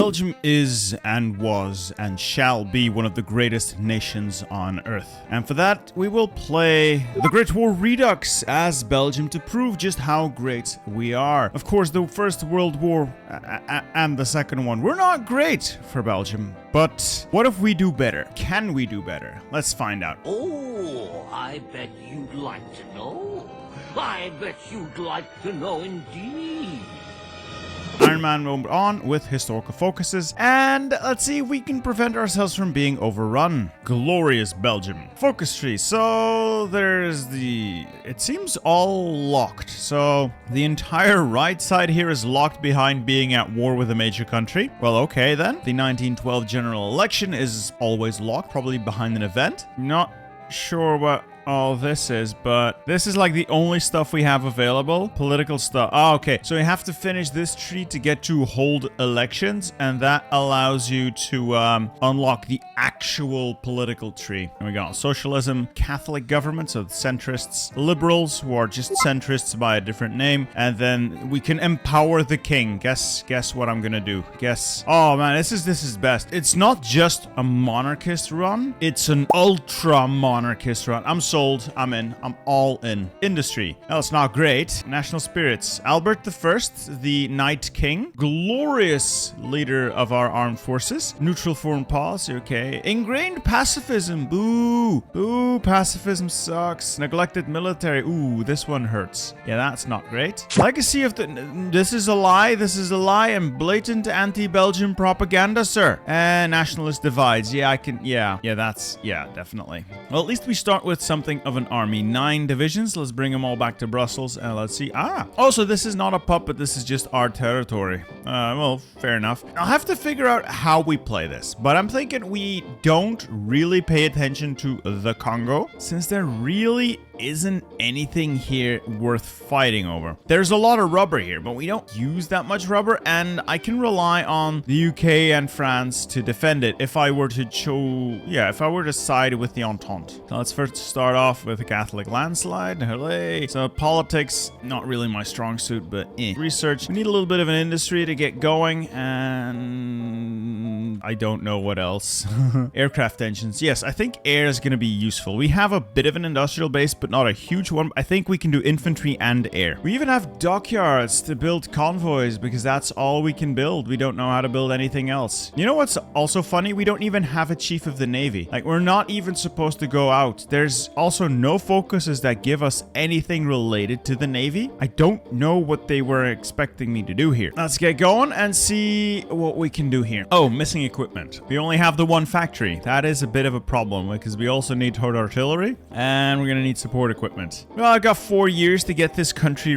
Belgium is and was and shall be one of the greatest nations on earth. And for that, we will play the Great War Redux as Belgium to prove just how great we are. Of course, the First World War and the second one were not great for Belgium. But what if we do better? Can we do better? Let's find out. Oh, I bet you'd like to know. I bet you'd like to know indeed. Iron Man moved on with historical focuses, and let's see if we can prevent ourselves from being overrun. Glorious Belgium. Focus tree. So there's it seems all locked. So the entire right side here is locked behind being at war with a major country. Well, okay then. The 1912 general election is always locked, probably behind an event. Not sure what all this is, but this is like the only stuff we have available. Political stuff. Oh, okay. So you have to finish this tree to get to hold elections, and that allows you to unlock the actual political tree. And we got socialism, Catholic government, so centrists, liberals, who are just centrists by a different name, and then we can empower the king. Guess what I'm gonna do. Guess. Oh man, this is best. It's not just a monarchist run, it's an ultra monarchist run. I'm sold. I'm in. I'm all in. Industry. Well, it's not great. National spirits. Albert I, the Knight King. Glorious leader of our armed forces. Neutral foreign policy. Okay. Ingrained pacifism. Boo. Boo. Pacifism sucks. Neglected military. Ooh, this one hurts. Yeah, that's not great. Legacy of the... This is a lie. This is a lie and blatant anti-Belgian propaganda, sir. And nationalist divides. Yeah, I can... Yeah, that's... Yeah, definitely. Well, at least we start with something of an army. 9 divisions. Let's bring them all back to Brussels and let's see. Also, this is not a puppet. This is just our territory. Well, fair enough. I'll have to figure out how we play this, but I'm thinking we don't really pay attention to the Congo since there really isn't anything here worth fighting over. There's a lot of rubber here, but we don't use that much rubber, and I can rely on the UK and France to defend it if I were to side with the Entente. So let's first start off with a Catholic landslide. Hooray. So politics, not really my strong suit, but research. We need a little bit of an industry to get going, and I don't know what else. Aircraft engines. Yes, I think air is going to be useful. We have a bit of an industrial base, but not a huge one. I think we can do infantry and air. We even have dockyards to build convoys because that's all we can build. We don't know how to build anything else. You know what's also funny? We don't even have a chief of the navy. Like, we're not even supposed to go out. There's also no focuses that give us anything related to the navy. I don't know what they were expecting me to do here. Let's get going and see what we can do here. Oh, missing equipment. We only have the one factory. That is a bit of a problem because we also need towed artillery and we're gonna need support equipment. Well, I've got 4 years to get this country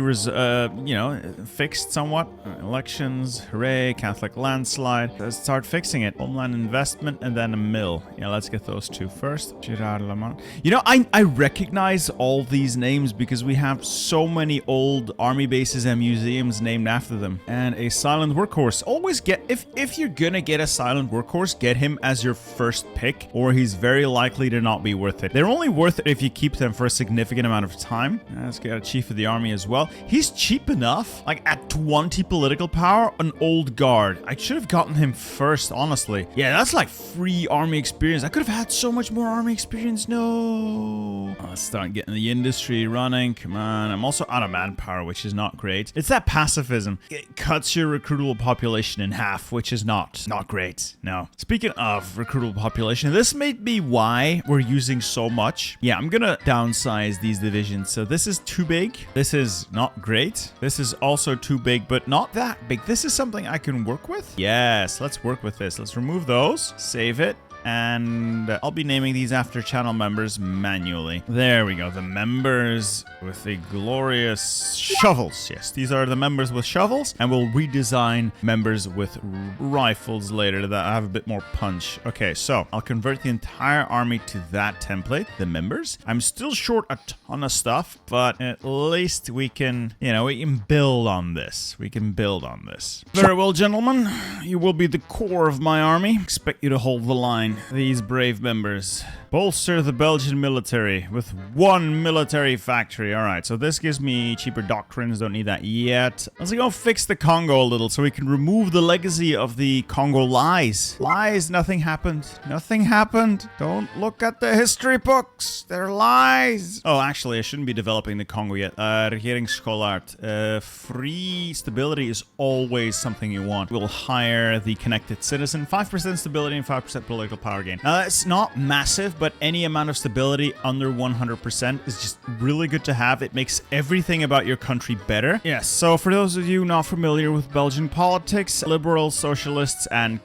fixed somewhat. Elections, hooray, Catholic landslide. Let's start fixing it. Homeland investment and then a mill. Yeah, let's get those two first. Gerard Lamont. You know, I recognize all these names because we have so many old army bases and museums named after them. And a silent workhorse. Always get, if you're gonna get a silent workhorse, get him as your first pick, or he's very likely to not be worth it. They're only worth it if you keep them for a significant amount of time. Let's get a chief of the army as well. He's cheap enough. Like at 20 political power, an old guard. I should have gotten him first, honestly. Yeah, that's like free army experience. I could have had so much more army experience. No. Let's start getting the industry running. Come on. I'm also out of manpower, which is not great. It's that pacifism. It cuts your recruitable population in half, which is not great. No. Speaking of recruitable population, this may be why we're using so much. Yeah, I'm gonna downsize these divisions. So this is too big. This is not great. This is also too big, but not that big. This is something I can work with. Yes, let's work with this. Let's remove those. Save it. And I'll be naming these after channel members manually. There we go. The members with the glorious shovels. Yes, these are the members with shovels. And we'll redesign members with rifles later that have a bit more punch. Okay, so I'll convert the entire army to that template. The members. I'm still short a ton of stuff, but at least we can, we can build on this. We can build on this. Very well, gentlemen. You will be the core of my army. Expect you to hold the line. These brave members. Bolster the Belgian military with 1 military factory. All right, so this gives me cheaper doctrines. Don't need that yet. Let's go fix the Congo a little so we can remove the legacy of the Congo lies. Lies, nothing happened. Nothing happened. Don't look at the history books. They're lies. Oh, actually, I shouldn't be developing the Congo yet. Regeringsscholaard. Free stability is always something you want. We'll hire the connected citizen. 5% stability and 5% political power gain. Now, that's not massive, but any amount of stability under 100% is just really good to have. It makes everything about your country better. Yes, so for those of you not familiar with Belgian politics, liberals, socialists, and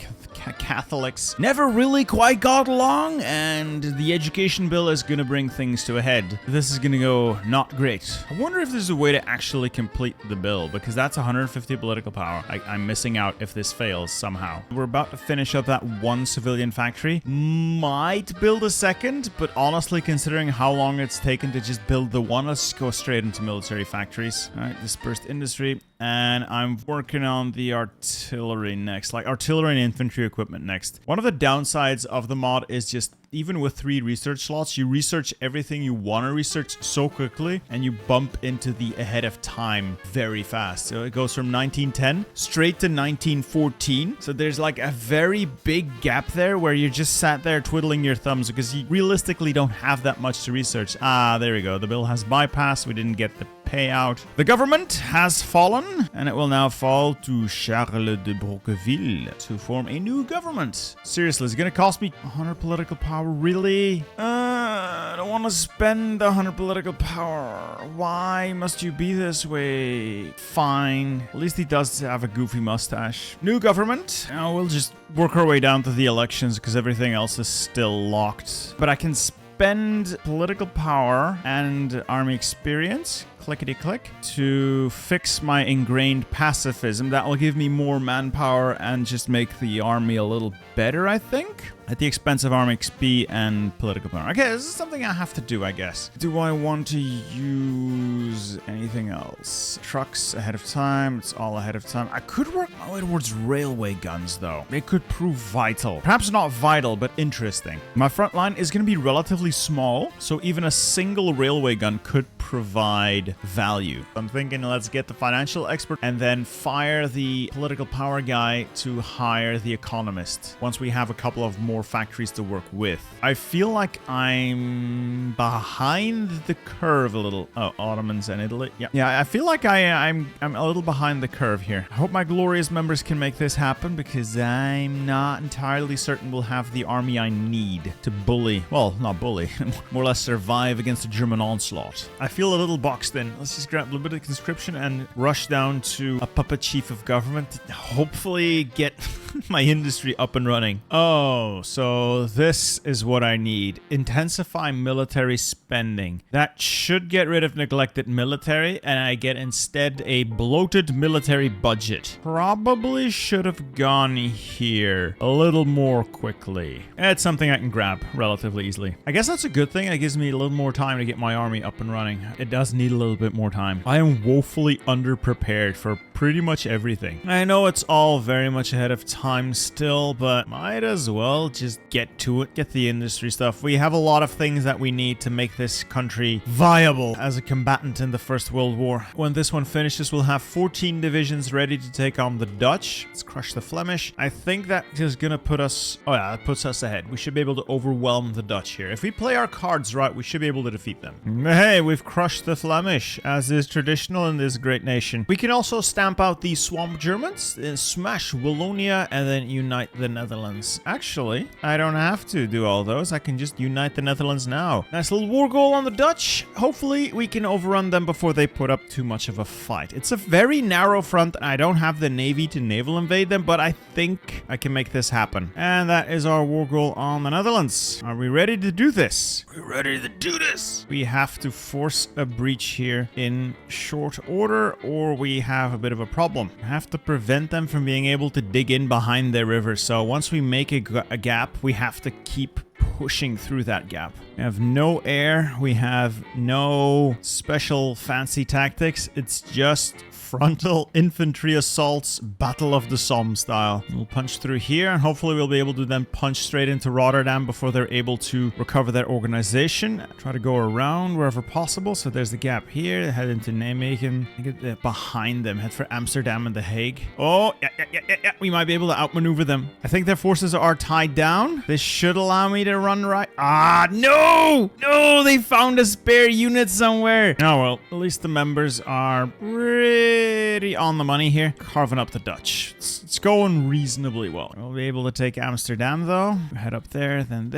Catholics never really quite got along, and the education bill is gonna bring things to a head. This is gonna go not great. I wonder if there's a way to actually complete the bill, because that's 150 political power. I'm missing out if this fails somehow. We're about to finish up that 1 civilian factory. Might build a second, but honestly, considering how long it's taken to just build the one, let's go straight into military factories. All right, dispersed industry. And I'm working on the artillery next, like artillery and infantry equipment next. One of the downsides of the mod is just, even with 3 research slots, you research everything you want to research so quickly, and you bump into the ahead of time very fast. So it goes from 1910 straight to 1914. So there's like a very big gap there where you just sat there twiddling your thumbs because you realistically don't have that much to research. Ah, there we go. The bill has bypassed. We didn't get the payout. The government has fallen, and it will now fall to Charles de Broqueville to form a new government. Seriously, it's gonna cost me 100 political power, really? I don't want to spend 100 political power. Why must you be this way? Fine. At least he does have a goofy mustache. New government. Now we'll just work our way down to the elections because everything else is still locked. But I can spend political power and army experience, clickety-click, to fix my ingrained pacifism. That will give me more manpower and just make the army a little better, I think, at the expense of army XP and political power. Okay, this is something I have to do, I guess. Do I want to use anything else? Trucks ahead of time. It's all ahead of time. I could work my way towards railway guns, though. They could prove vital. Perhaps not vital, but interesting. My front line is going to be relatively small, so even a single railway gun could provide value. I'm thinking let's get the financial expert and then fire the political power guy to hire the economist once we have a couple of more factories to work with. I feel like I'm behind the curve a little. Oh, Ottomans and Italy. Yeah, I feel like I'm a little behind the curve here. I hope my glorious members can make this happen because I'm not entirely certain we'll have the army I need to bully. Well, not bully, more or less survive against a German onslaught. I feel a little boxed in. Let's just grab a little bit of conscription and rush down to a puppet chief of government to hopefully get my industry up and running. Oh, so this is what I need. Intensify military spending. That should get rid of neglected military, and I get instead a bloated military budget. Probably should have gone here a little more quickly. It's something I can grab relatively easily. I guess that's a good thing. It gives me a little more time to get my army up and running. It does need a little bit more time. I am woefully underprepared for pretty much everything. I know it's all very much ahead of time still, but might as well just get to it. Get the industry stuff. We have a lot of things that we need to make this country viable as a combatant in the First World War. When this one finishes, we'll have 14 divisions ready to take on the Dutch. Let's crush the Flemish. I think that is gonna put us... Oh yeah, that puts us ahead. We should be able to overwhelm the Dutch here. If we play our cards right, we should be able to defeat them. Hey, we've crushed the Flemish, as is traditional in this great nation. We can also stamp out the Swamp Germans, smash Wallonia, and then unite the Netherlands. Actually, I don't have to do all those. I can just unite the Netherlands now. Nice little war goal on the Dutch. Hopefully, we can overrun them before they put up too much of a fight. It's a very narrow front. I don't have the navy to naval invade them, but I think I can make this happen. And that is our war goal on the Netherlands. Are we ready to do this? We're ready to do this. We have to force a breach here in short order, or we have a bit of a problem. We have to prevent them from being able to dig in behind their river. So once we make a gap, we have to keep pushing through that gap. We have no air. We have no special fancy tactics. It's just frontal infantry assaults, Battle of the Somme style. We'll punch through here, and hopefully we'll be able to then punch straight into Rotterdam before they're able to recover their organization. Try to go around wherever possible. So there's the gap here. Head into Nijmegen. Get behind them. Head for Amsterdam and The Hague. Oh, yeah. We might be able to outmaneuver them. I think their forces are tied down. This should allow me to run right. Ah, no! No, they found a spare unit somewhere. Oh, well, at least the members are pretty on the money here. Carving up the Dutch. It's going reasonably well. We'll be able to take Amsterdam, though. Head up there, and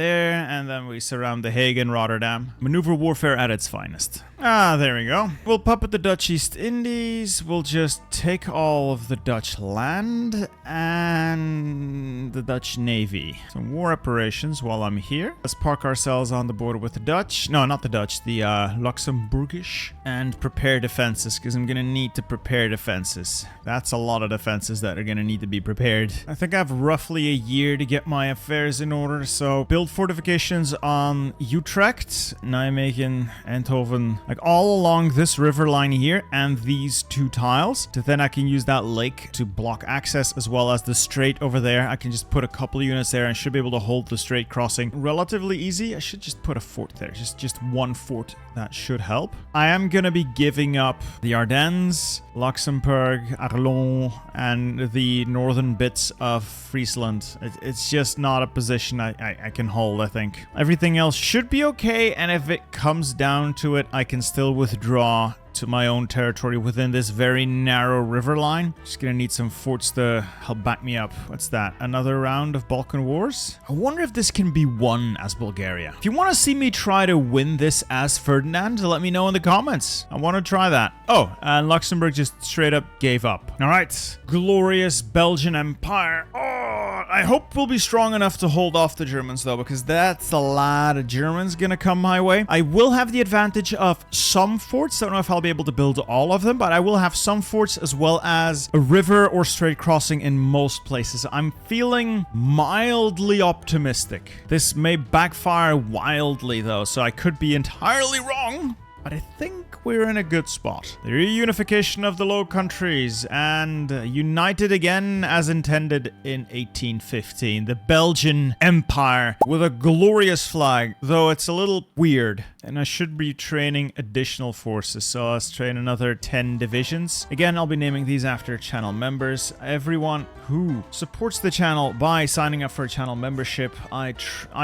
then we surround The Hague and Rotterdam. Maneuver warfare at its finest. Ah, there we go. We'll puppet the Dutch East Indies. We'll just take all of the Dutch land and the Dutch Navy. Some war operations while I'm here. Let's park ourselves on the border with the Dutch. No, not the Dutch, the Luxembourgish. And prepare defenses, because I'm going to need to prepare defenses. That's a lot of defenses that are going to need to be prepared. I think I have roughly a year to get my affairs in order, so build fortifications on Utrecht, Nijmegen, Eindhoven, like all along this river line here and these two tiles. To then I can use that lake to block access as well as the strait over there. I can just put a couple units there and should be able to hold the strait crossing relatively easy. I should just put a fort there, just one fort. That should help. I am going to be giving up the Ardennes, Luxembourg, Arlon, and the northern bits of Friesland. It's just not a position I can hold, I think. Everything else should be okay, and if it comes down to it, I can still withdraw to my own territory within this very narrow river line. Just gonna need some forts to help back me up. What's that? Another round of Balkan Wars? I wonder if this can be won as Bulgaria. If you want to see me try to win this as Ferdinand, let me know in the comments. I want to try that. Oh, and Luxembourg just straight up gave up. All right, glorious Belgian Empire. Oh, I hope we'll be strong enough to hold off the Germans though, because that's a lot of Germans gonna come my way. I will have the advantage of some forts. I don't know if I'll be able to build all of them, but I will have some forts as well as a river or strait crossing in most places. I'm feeling mildly optimistic. This may backfire wildly though, so I could be entirely wrong. But I think we're in a good spot. The reunification of the Low Countries and united again as intended in 1815. The Belgian Empire with a glorious flag, though it's a little weird. And I should be training additional forces, so let's train another 10 divisions. Again, I'll be naming these after channel members. Everyone who supports the channel by signing up for a channel membership, I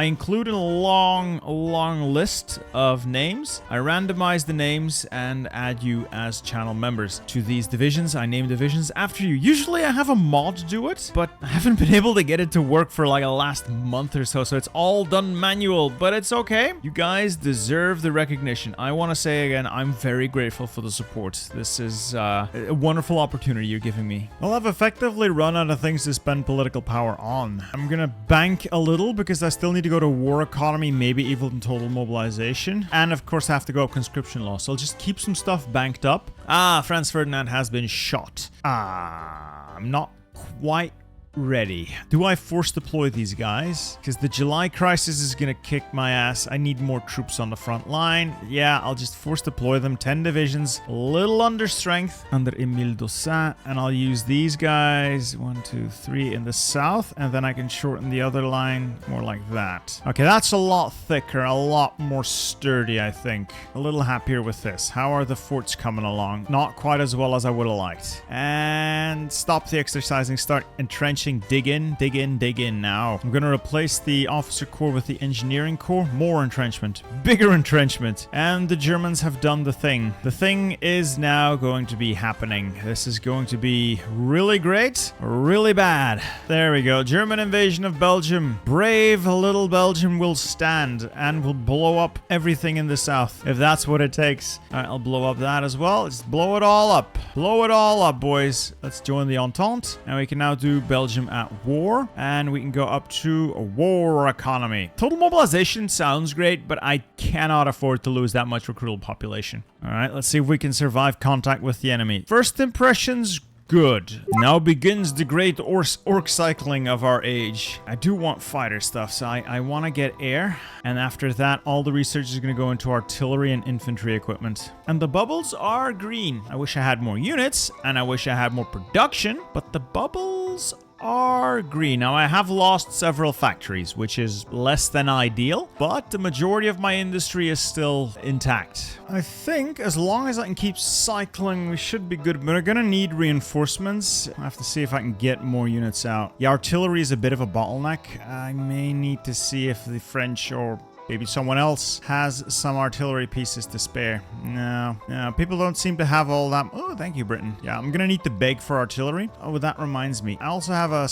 include a long list of names. I randomize the names and add you as channel members to these divisions. I name divisions after you. Usually I have a mod do it, but I haven't been able to get it to work for like a last month or so, so it's all done manual, but it's okay. You guys deserve the recognition. I want to say again, I'm very grateful for the support. This is a wonderful opportunity you're giving me. Well, I've effectively run out of things to spend political power on. I'm gonna bank a little because I still need to go to war economy, maybe evil and total mobilization, and of course have to go up conscription law. So I'll just keep some stuff banked up. Ah, Franz Ferdinand has been shot. I'm not quite ready. Do I force deploy these guys? Because the July crisis is gonna kick my ass. I need more troops on the front line. Yeah, I'll just force deploy them. 10 divisions, a little under strength under Emile Dossin, and I'll use these guys 1, 2, 3 in the south, and then I can shorten the other line more like that. Okay, that's a lot thicker, a lot more sturdy, I think. A little happier with this. How are the forts coming along? Not quite as well as I would have liked. And stop the exercising, start entrenching. Dig in now. I'm gonna replace the officer corps with the engineering corps. More entrenchment, bigger entrenchment, and the Germans have done the thing. The thing is now going to be happening. This is going to be really great, really bad. There we go. German invasion of Belgium. Brave little Belgium will stand and will blow up everything in the south if that's what it takes. All right, I'll blow up that as well. Let's blow it all up. Blow it all up, boys. Let's join the Entente, and we can now do Belgium at war, and we can go up to a war economy. Total mobilization sounds great, but I cannot afford to lose that much recruitable population. All right, let's see if we can survive contact with the enemy. First impressions, Good. Now begins the great orc cycling of our age. I do want fighter stuff, so I want to get air. And after that, all the research is going to go into artillery and infantry equipment. And the bubbles are green. I wish I had more units, and I wish I had more production, but the bubbles are green. Now, I have lost several factories, which is less than ideal, but the majority of my industry is still intact. I think as long as I can keep cycling, we should be good, but we're gonna need reinforcements. I have to see if I can get more units out. Yeah, artillery is a bit of a bottleneck. I may need to see if the French or maybe someone else has some artillery pieces to spare. No, people don't seem to have all that. Oh, thank you, Britain. Yeah, I'm gonna need to beg for artillery. Oh, that reminds me. I also have a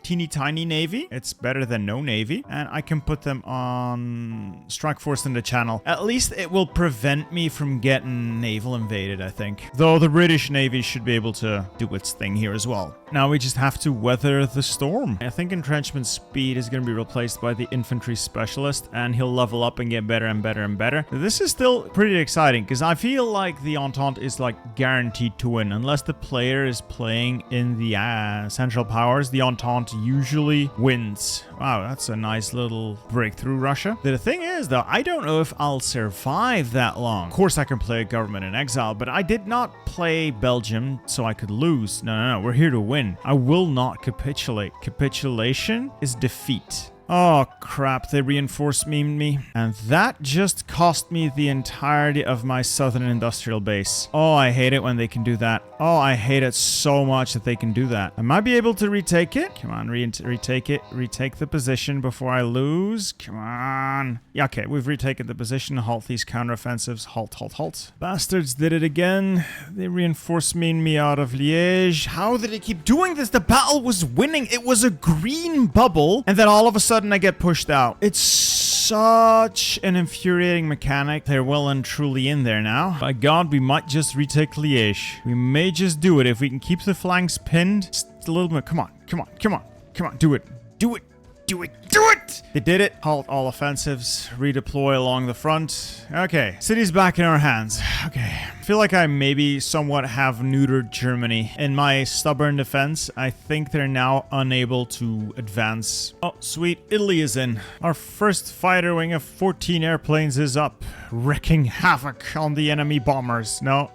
teeny tiny navy. It's better than no navy. And I can put them on strike force in the channel. At least it will prevent me from getting naval invaded, I think. Though the British Navy should be able to do its thing here as well. Now we just have to weather the storm. I think entrenchment speed is going to be replaced by the infantry specialist, and he'll level up and get better and better and better. This is still pretty exciting because I feel like the Entente is like guaranteed to win. Unless the player is playing in the Central Powers, the Entente usually wins. Wow, that's a nice little breakthrough, Russia. The thing is, though, I don't know if I'll survive that long. Of course, I can play a government in exile, but I did not play Belgium so I could lose. No, we're here to win. I will not capitulate. Capitulation is defeat. Oh, crap, they reinforced me. And that just cost me the entirety of my southern industrial base. Oh, I hate it when they can do that. Oh, I hate it so much that they can do that. I might be able to retake it. Come on, retake it. Retake the position before I lose. Come on. Yeah, okay, we've retaken the position. Halt these counteroffensives. Halt. Bastards did it again. They reinforced me out of Liège. How did it keep doing this? The battle was winning. It was a green bubble. And then all of a sudden, I get pushed out. It's such an infuriating mechanic. They're well and truly in there now. By God, we might just retake Liège. We may just do it if we can keep the flanks pinned. Just a little bit. Come on. Do it. They did it. Halt all offensives. Redeploy along the front. Okay. City's back in our hands. Okay. I feel like I maybe somewhat have neutered Germany. In my stubborn defense, I think they're now unable to advance. Oh, sweet. Italy is in. Our first fighter wing of 14 airplanes is up, wreaking havoc on the enemy bombers. No.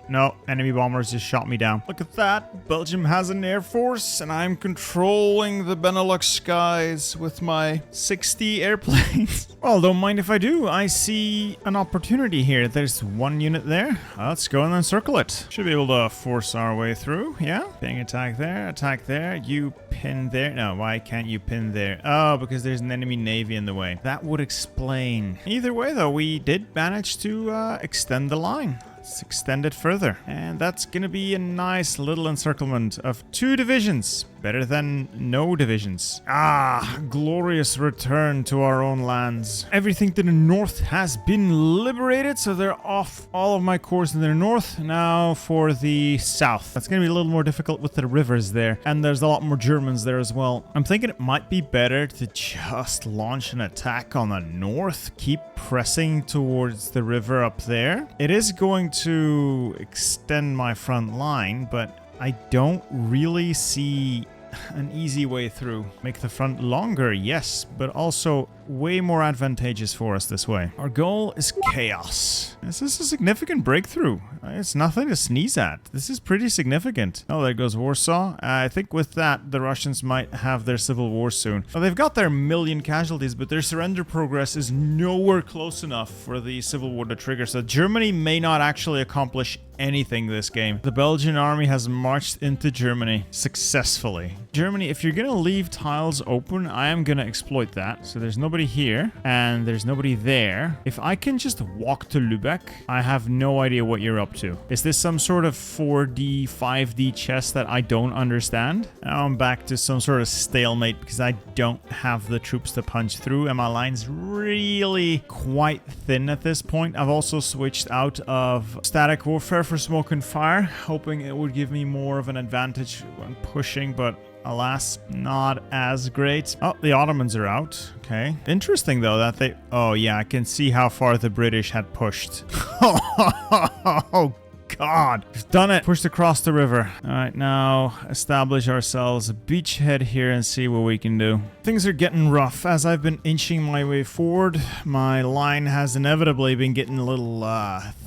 Enemy bombers just shot me down. Look at that. Belgium has an air force, and I'm controlling the Benelux skies with my 60 airplanes. Well, don't mind if I do. I see an opportunity here. There's one unit there. Let's go and then circle it. Should be able to force our way through. Yeah. Ping attack there. You pin there. No, why can't you pin there? Oh, because there's an enemy navy in the way. That would explain. Either way, though, we did manage to extend the line. Let's extend it further. And that's going to be a nice little encirclement of 2 divisions. Better than no divisions. Ah, glorious return to our own lands. Everything to the north has been liberated, so they're off all of my corps in the north. Now for the south. That's going to be a little more difficult with the rivers there. And there's a lot more Germans there as well. I'm thinking it might be better to just launch an attack on the north. Keep pressing towards the river up there. It is going to extend my front line, but I don't really see an easy way through. Make the front longer, yes, but also way more advantageous for us this way. Our goal is chaos. This is a significant breakthrough. It's nothing to sneeze at. This is pretty significant. Oh, there goes Warsaw. I think with that, the Russians might have their civil war soon. Well, they've got their million casualties, but their surrender progress is nowhere close enough for the civil war to trigger. So Germany may not actually accomplish anything this game. The Belgian army has marched into Germany successfully. Germany, if you're gonna leave tiles open, I am gonna exploit that. So there's nobody here and there's nobody there. If I can just walk to Lübeck, I have no idea what you're up to. Is this some sort of 4D, 5D chess that I don't understand? Now I'm back to some sort of stalemate because I don't have the troops to punch through and my line's really quite thin at this point. I've also switched out of static warfare for smoke and fire, hoping it would give me more of an advantage when pushing, but alas, not as great. Oh, the Ottomans are out. Okay. Interesting, though, that they... Oh, yeah, I can see how far the British had pushed. Oh, God. We've done it. Pushed across the river. All right, now establish ourselves a beachhead here and see what we can do. Things are getting rough. As I've been inching my way forward, my line has inevitably been getting a little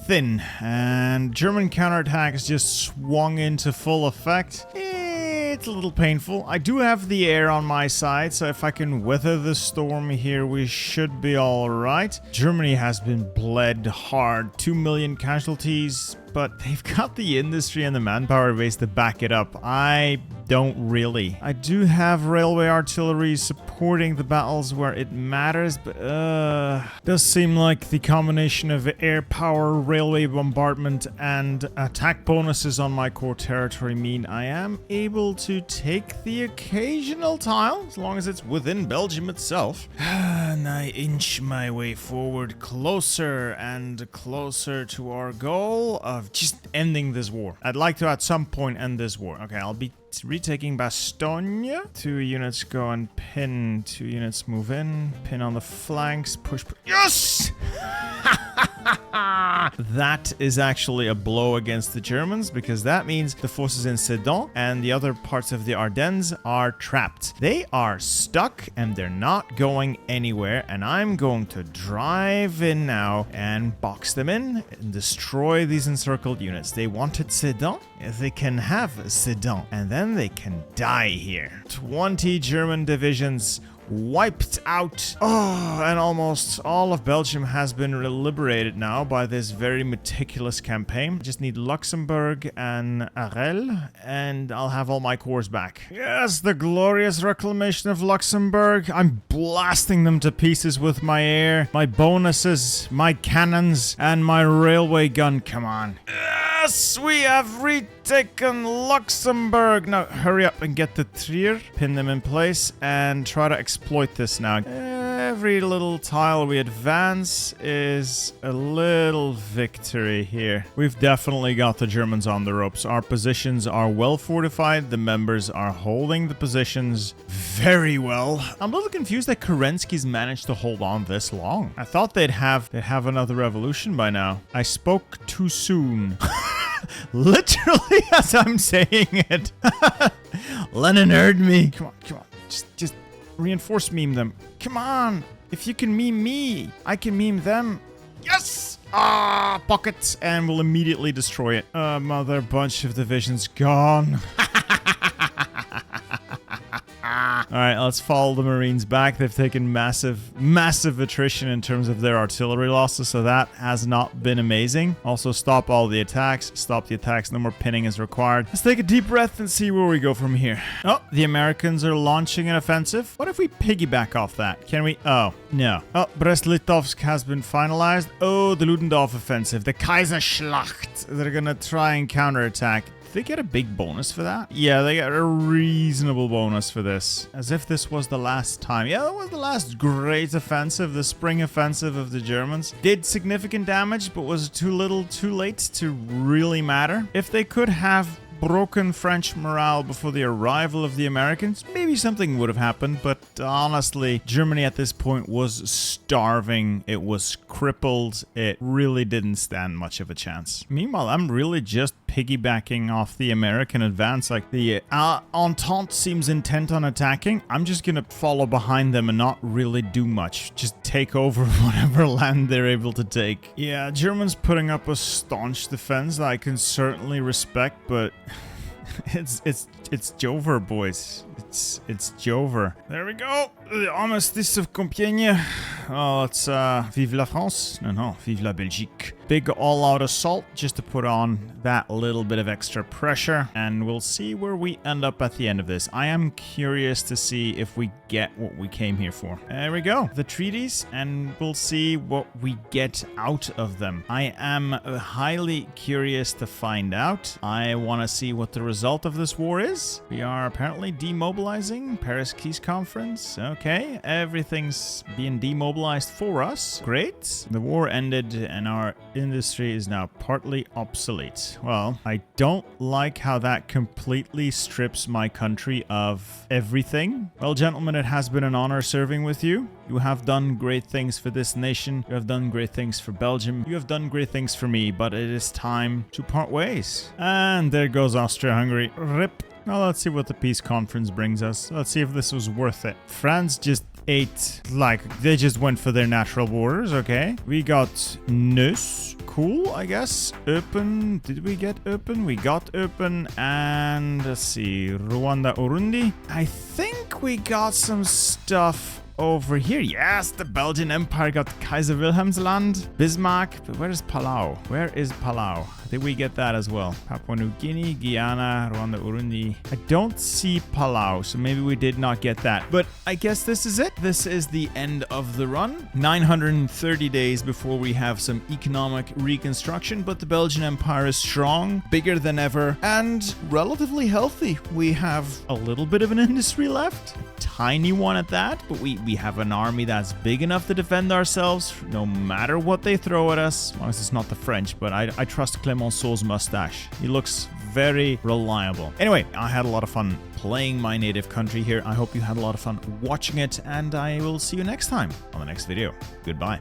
thin, and German counterattack has just swung into full effect. It's a little painful. I do have the air on my side, so if I can weather the storm here, we should be all right. Germany has been bled hard. 2 million casualties, but they've got the industry and the manpower base to back it up. I don't really. I do have railway artillery supporting the battles where it matters, but does seem like the combination of air power, railway bombardment, and attack bonuses on my core territory mean I am able to take the occasional tile, as long as it's within Belgium itself. And I inch my way forward closer and closer to our goal of just ending this war. I'd like to at some point end this war. Okay, I'll be retaking Bastogne. 2 units go and pin. 2 units move in. Pin on the flanks. Push. Yes! That is actually a blow against the Germans, because that means the forces in Sedan and the other parts of the Ardennes are trapped. They are stuck and they're not going anywhere, and I'm going to drive in now and box them in and destroy these encircled units. They wanted Sedan. They can have Sedan, and then they can die here. 20 German divisions wiped out. Oh, and almost all of Belgium has been liberated now by this very meticulous campaign. Just need Luxembourg and Arles, and I'll have all my corps back. Yes, the glorious reclamation of Luxembourg. I'm blasting them to pieces with my air, my bonuses, my cannons, and my railway gun. Come on. Yes, we have retaken Luxembourg. Now, hurry up and get the Trier, pin them in place, and try to exploit this now. Every little tile we advance is a little victory here. We've definitely got the Germans on the ropes. Our positions are well fortified. The members are holding the positions very well. I'm a little confused that Kerensky's managed to hold on this long. I thought they'd have another revolution by now. I spoke too soon. Literally as I'm saying it. Lenin heard me. Come on. Just reinforce meme them. Come on. If you can meme me, I can meme them. Yes! Pockets. And we'll immediately destroy it. Mother bunch of divisions gone. Alright, let's follow the Marines back. They've taken massive attrition in terms of their artillery losses, so that has not been amazing. Also, stop all the attacks. Stop the attacks. No more pinning is required. Let's take a deep breath and see where we go from here. Oh, the Americans are launching an offensive. What if we piggyback off that? Can we? Oh, no. Oh, Brest-Litovsk has been finalized. Oh, the Ludendorff offensive. The Kaiserschlacht. They're gonna try and counterattack. They get a big bonus for that? Yeah, they got a reasonable bonus for this. As if this was the last time. Yeah, that was the last great offensive, the spring offensive of the Germans. Did significant damage, but was too little, too late to really matter. If they could have broken French morale before the arrival of the Americans, maybe something would have happened, but honestly, Germany at this point was starving. It was crippled. It really didn't stand much of a chance. Meanwhile, I'm really just piggybacking off the American advance. Like, the Entente seems intent on attacking. I'm just gonna follow behind them and not really do much. Just take over whatever land they're able to take. Yeah, Germans putting up a staunch defense that I can certainly respect, but it's Jover, boys. It's Jover. There we go. The armistice of Compiègne. Oh, it's vive la France. No, vive la Belgique. Big all-out assault just to put on that little bit of extra pressure, and we'll see where we end up at the end of this. I am curious to see if we get what we came here for. There we go. The treaties, and we'll see what we get out of them. I am highly curious to find out. I want to see what the result of this war is. We are apparently demobilizing. Paris Peace Conference. Okay, everything's being demobilized for us. Great. The war ended and our industry is now partly obsolete. Well, I don't like how that completely strips my country of everything. Well, gentlemen, it has been an honor serving with you. You have done great things for this nation. You have done great things for Belgium. You have done great things for me, but it is time to part ways. And there goes Austria-Hungary. RIP. Now let's see what the peace conference brings us. Let's see if this was worth it. France just ate, like, they just went for their natural borders, okay? We got Neus. Cool, I guess. Open. Did we get open? We got open. And let's see. Rwanda, Urundi. I think we got some stuff over here. Yes, the Belgian Empire got Kaiser Wilhelmsland, Bismarck. But where is Palau? Where is Palau? Did we get that as well? Papua New Guinea, Guyana, Rwanda, Urundi. I don't see Palau, so maybe we did not get that. But I guess this is it. This is the end of the run. 930 days before we have some economic reconstruction, but the Belgian Empire is strong, bigger than ever, and relatively healthy. We have a little bit of an industry left. Tiny one at that, but we have an army that's big enough to defend ourselves no matter what they throw at us. As long as it's not the French, but I trust Clemenceau's mustache. He looks very reliable. Anyway, I had a lot of fun playing my native country here. I hope you had a lot of fun watching it, and I will see you next time on the next video. Goodbye.